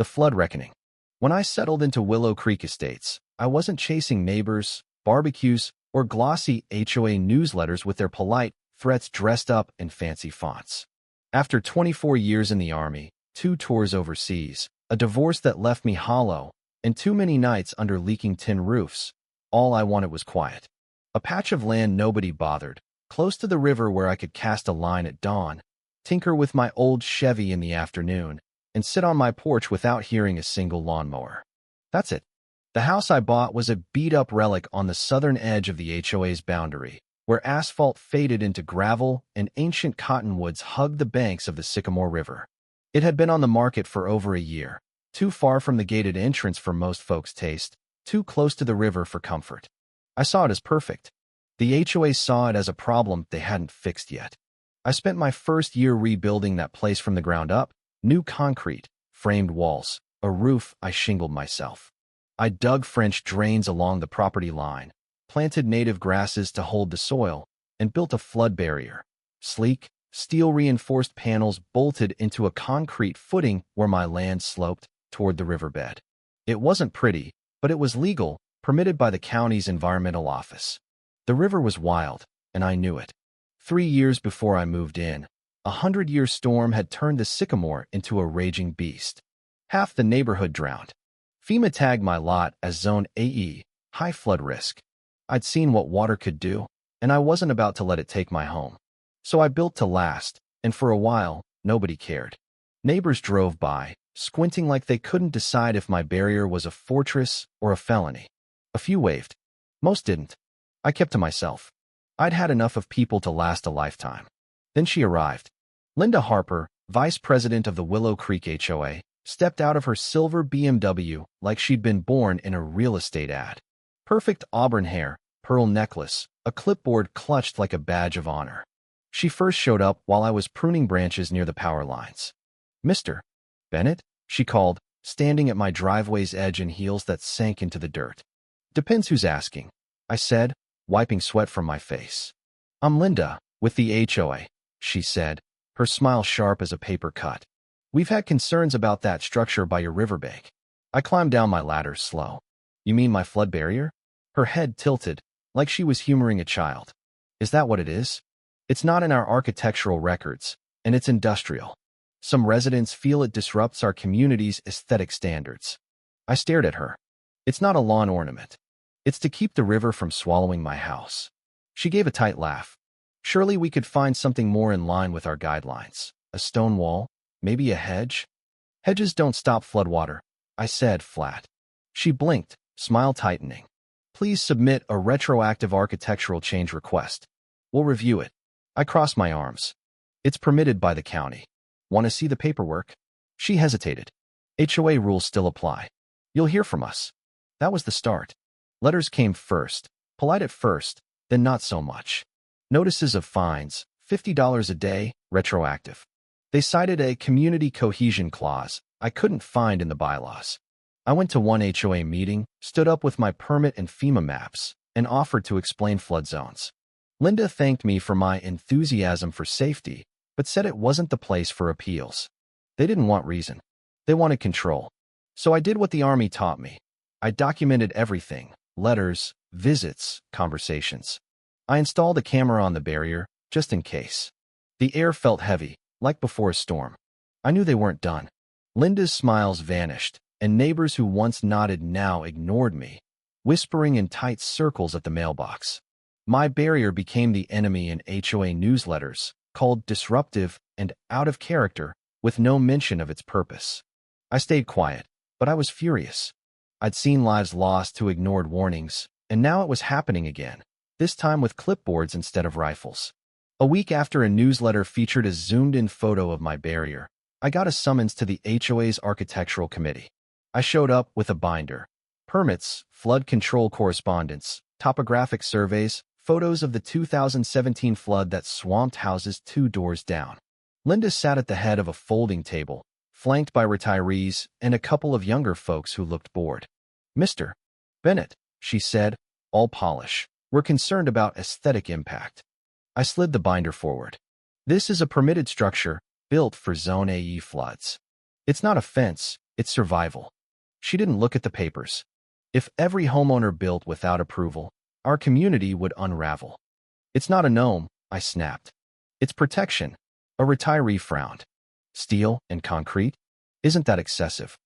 The flood reckoning. When I settled into Willow Creek Estates, I wasn't chasing neighbors, barbecues, or glossy HOA newsletters with their polite threats dressed up in fancy fonts. After 24 years in the Army, 2 tours overseas, a divorce that left me hollow, and too many nights under leaking tin roofs, all I wanted was quiet. A patch of land nobody bothered, close to the river where I could cast a line at dawn, tinker with my old Chevy in the afternoon, and sit on my porch without hearing a single lawnmower. That's it. The house I bought was a beat-up relic on the southern edge of the HOA's boundary, where asphalt faded into gravel and ancient cottonwoods hugged the banks of the Sycamore River. It had been on the market for over a year, too far from the gated entrance for most folks' taste, too close to the river for comfort. I saw it as perfect. The HOA saw it as a problem they hadn't fixed yet. I spent my first year rebuilding that place from the ground up, new concrete, framed walls, a roof I shingled myself. I dug French drains along the property line, planted native grasses to hold the soil, and built a flood barrier. Sleek, steel-reinforced panels bolted into a concrete footing where my land sloped toward the riverbed. It wasn't pretty, but it was legal, permitted by the county's environmental office. The river was wild, and I knew it. 3 years before I moved in, a 100-year storm had turned the Sycamore into a raging beast. Half the neighborhood drowned. FEMA tagged my lot as Zone AE, high flood risk. I'd seen what water could do, and I wasn't about to let it take my home. So I built to last, and for a while, nobody cared. Neighbors drove by, squinting like they couldn't decide if my barrier was a fortress or a felony. A few waved. Most didn't. I kept to myself. I'd had enough of people to last a lifetime. Then she arrived. Linda Harper, vice president of the Willow Creek HOA, stepped out of her silver BMW like she'd been born in a real estate ad. Perfect auburn hair, pearl necklace, a clipboard clutched like a badge of honor. She first showed up while I was pruning branches near the power lines. "Mr. Bennett?" she called, standing at my driveway's edge in heels that sank into the dirt. "Depends who's asking," I said, wiping sweat from my face. "I'm Linda, with the HOA," she said, her smile sharp as a paper cut. "We've had concerns about that structure by your riverbank." I climbed down my ladder slow. "You mean my flood barrier?" Her head tilted, like she was humoring a child. "Is that what it is?" "It's not in our architectural records, and it's industrial. Some residents feel it disrupts our community's aesthetic standards." I stared at her. "It's not a lawn ornament. It's to keep the river from swallowing my house." She gave a tight laugh. "Surely we could find something more in line with our guidelines. A stone wall? Maybe a hedge?" "Hedges don't stop floodwater," I said flat. She blinked, smile tightening. "Please submit a retroactive architectural change request. We'll review it." I crossed my arms. "It's permitted by the county. Want to see the paperwork?" She hesitated. "HOA rules still apply. You'll hear from us." That was the start. Letters came first, polite at first, then not so much. Notices of fines, $50 a day, retroactive. They cited a community cohesion clause I couldn't find in the bylaws. I went to one HOA meeting, stood up with my permit and FEMA maps, and offered to explain flood zones. Linda thanked me for my enthusiasm for safety, but said it wasn't the place for appeals. They didn't want reason. They wanted control. So I did what the Army taught me. I documented everything: letters, visits, conversations. I installed a camera on the barrier, just in case. The air felt heavy, like before a storm. I knew they weren't done. Linda's smiles vanished, and neighbors who once nodded now ignored me, whispering in tight circles at the mailbox. My barrier became the enemy in HOA newsletters, called disruptive and out of character, with no mention of its purpose. I stayed quiet, but I was furious. I'd seen lives lost to ignored warnings, and now it was happening again, this time with clipboards instead of rifles. A week after a newsletter featured a zoomed-in photo of my barrier, I got a summons to the HOA's architectural committee. I showed up with a binder: permits, flood control correspondence, topographic surveys, photos of the 2017 flood that swamped houses 2 doors down. Linda sat at the head of a folding table, flanked by retirees and a couple of younger folks who looked bored. "Mr. Bennett," she said, all polish, "we're concerned about aesthetic impact." I slid the binder forward. "This is a permitted structure, built for Zone AE floods. It's not a fence, It's survival. She didn't look at the papers. If every homeowner built without approval, our community would unravel. It's not a gnome, I snapped. It's protection. A retiree frowned. Steel and concrete? Isn't that excessive?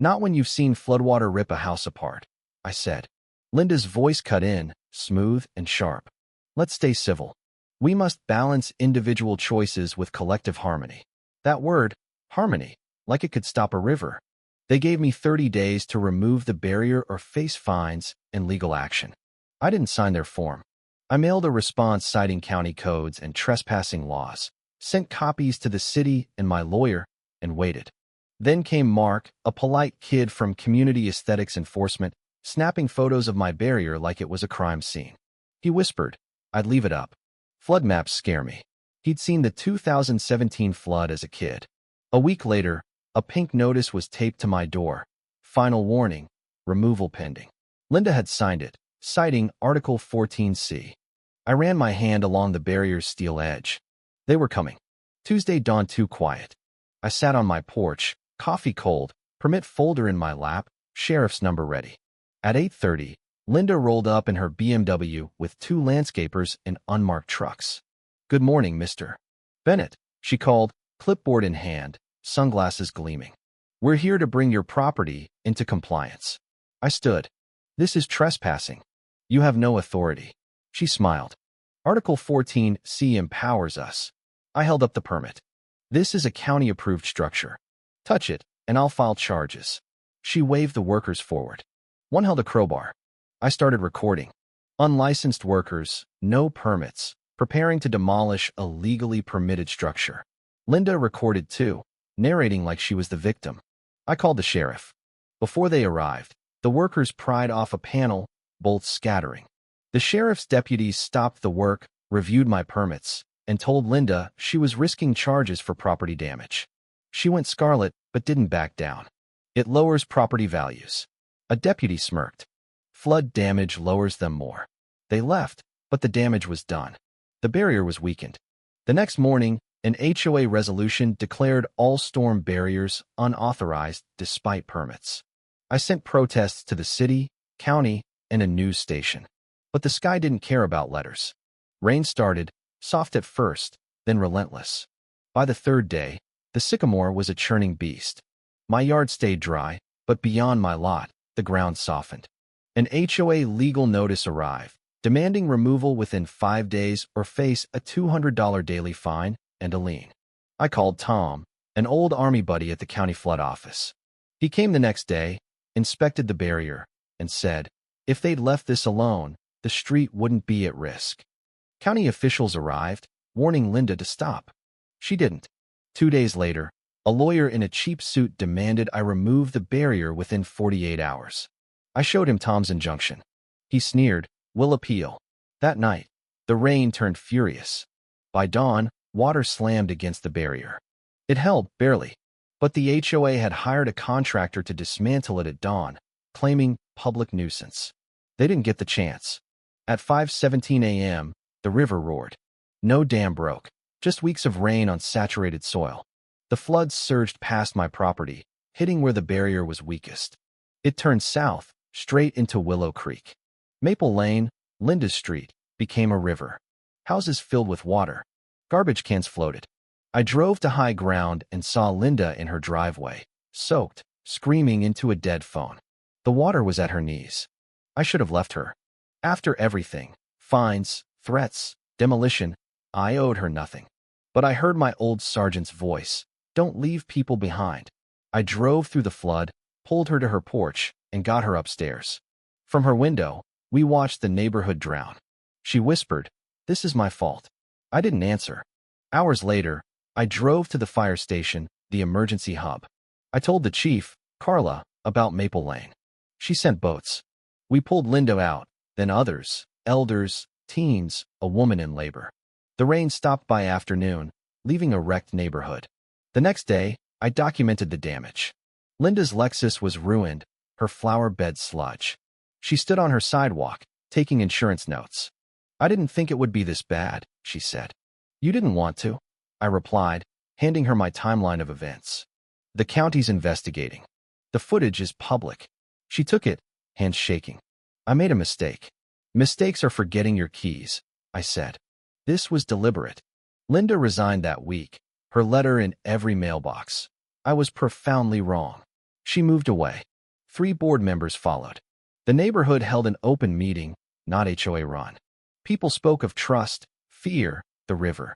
Not when you've seen floodwater rip a house apart, I said. Linda's voice cut in, smooth and sharp. Let's stay civil. We must balance individual choices with collective harmony. That word, harmony, like it could stop a river. They gave me 30 days to remove the barrier or face fines and legal action. I didn't sign their form. I mailed a response citing county codes and trespassing laws, sent copies to the city and my lawyer, and waited. Then came Mark, a polite kid from Community Aesthetics Enforcement, snapping photos of my barrier like it was a crime scene. He whispered, I'd leave it up. Flood maps scare me. He'd seen the 2017 flood as a kid. A week later, a pink notice was taped to my door. Final warning, removal pending. Linda had signed it, citing Article 14C. I ran my hand along the barrier's steel edge. They were coming. Tuesday dawned too quiet. I sat on my porch, coffee cold, permit folder in my lap, sheriff's number ready. At 8:30, Linda rolled up in her BMW with 2 landscapers and unmarked trucks. Good morning, Mr. Bennett, she called, clipboard in hand, sunglasses gleaming. We're here to bring your property into compliance. I stood. This is trespassing. You have no authority. She smiled. Article 14C empowers us. I held up the permit. This is a county-approved structure. Touch it, and I'll file charges. She waved the workers forward. One held a crowbar. I started recording. Unlicensed workers, no permits, preparing to demolish a legally permitted structure. Linda recorded too, narrating like she was the victim. I called the sheriff. Before they arrived, the workers pried off a panel, bolts scattering. The sheriff's deputies stopped the work, reviewed my permits, and told Linda she was risking charges for property damage. She went scarlet but didn't back down. It lowers property values. A deputy smirked. Flood damage lowers them more. They left, but the damage was done. The barrier was weakened. The next morning, an HOA resolution declared all storm barriers unauthorized despite permits. I sent protests to the city, county, and a news station. But the sky didn't care about letters. Rain started, soft at first, then relentless. By the 3rd day, the sycamore was a churning beast. My yard stayed dry, but beyond my lot, the ground softened. An HOA legal notice arrived, demanding removal within 5 days or face a $200 daily fine and a lien. I called Tom, an old Army buddy at the county flood office. He came the next day, inspected the barrier, and said, if they'd left this alone, the street wouldn't be at risk. County officials arrived, warning Linda to stop. She didn't. 2 days later, a lawyer in a cheap suit demanded I remove the barrier within 48 hours. I showed him Tom's injunction. He sneered, we'll appeal. That night, the rain turned furious. By dawn, water slammed against the barrier. It held, barely, but the HOA had hired a contractor to dismantle it at dawn, claiming public nuisance. They didn't get the chance. At 5:17 a.m., the river roared. No dam broke, just weeks of rain on saturated soil. The floods surged past my property, hitting where the barrier was weakest. It turned south, straight into Willow Creek. Maple Lane, Linda's street, became a river. Houses filled with water. Garbage cans floated. I drove to high ground and saw Linda in her driveway, soaked, screaming into a dead phone. The water was at her knees. I should have left her. After everything, fines, threats, demolition, I owed her nothing. But I heard my old sergeant's voice. Don't leave people behind. I drove through the flood, pulled her to her porch, and got her upstairs. From her window, we watched the neighborhood drown. She whispered, this is my fault. I didn't answer. Hours later, I drove to the fire station, the emergency hub. I told the chief, Carla, about Maple Lane. She sent boats. We pulled Linda out, then others, elders, teens, a woman in labor. The rain stopped by afternoon, leaving a wrecked neighborhood. The next day, I documented the damage. Linda's Lexus was ruined, her flower bed sludge. She stood on her sidewalk, taking insurance notes. I didn't think it would be this bad, she said. You didn't want to, I replied, handing her my timeline of events. The county's investigating. The footage is public. She took it, hands shaking. I made a mistake. Mistakes are forgetting your keys, I said. This was deliberate. Linda resigned that week, her letter in every mailbox. I was profoundly wrong. She moved away. 3 board members followed. The neighborhood held an open meeting, not HOA run. People spoke of trust, fear, the river.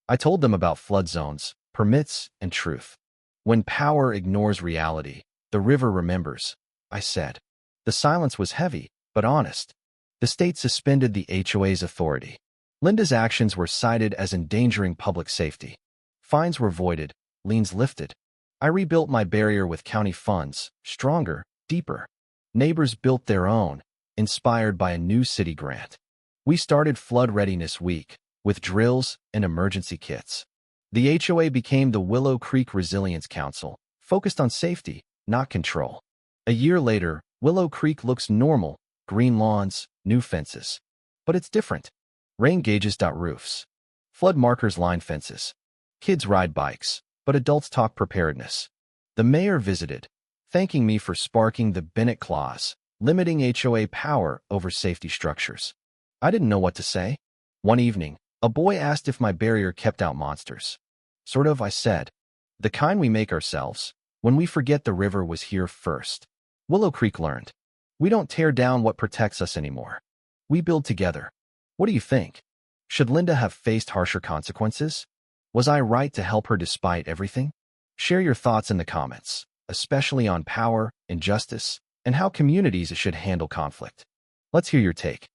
I told them about flood zones, permits, and truth. When power ignores reality, the river remembers, I said. The silence was heavy, but honest. The state suspended the HOA's authority. Linda's actions were cited as endangering public safety. Fines were voided, liens lifted. I rebuilt my barrier with county funds, stronger, deeper. Neighbors built their own, inspired by a new city grant. We started Flood Readiness Week, with drills and emergency kits. The HOA became the Willow Creek Resilience Council, focused on safety, not control. A year later, Willow Creek looks normal, green lawns, new fences. But it's different. Rain gauges dot roofs. Flood markers line fences. Kids ride bikes, but adults talk preparedness. The mayor visited, thanking me for sparking the Bennett Clause, limiting HOA power over safety structures. I didn't know what to say. One evening, a boy asked if my barrier kept out monsters. Sort of, I said. The kind we make ourselves, when we forget the river was here first. Willow Creek learned. We don't tear down what protects us anymore. We build together. What do you think? Should Linda have faced harsher consequences? Was I right to help her despite everything? Share your thoughts in the comments, especially on power, injustice, and how communities should handle conflict. Let's hear your take.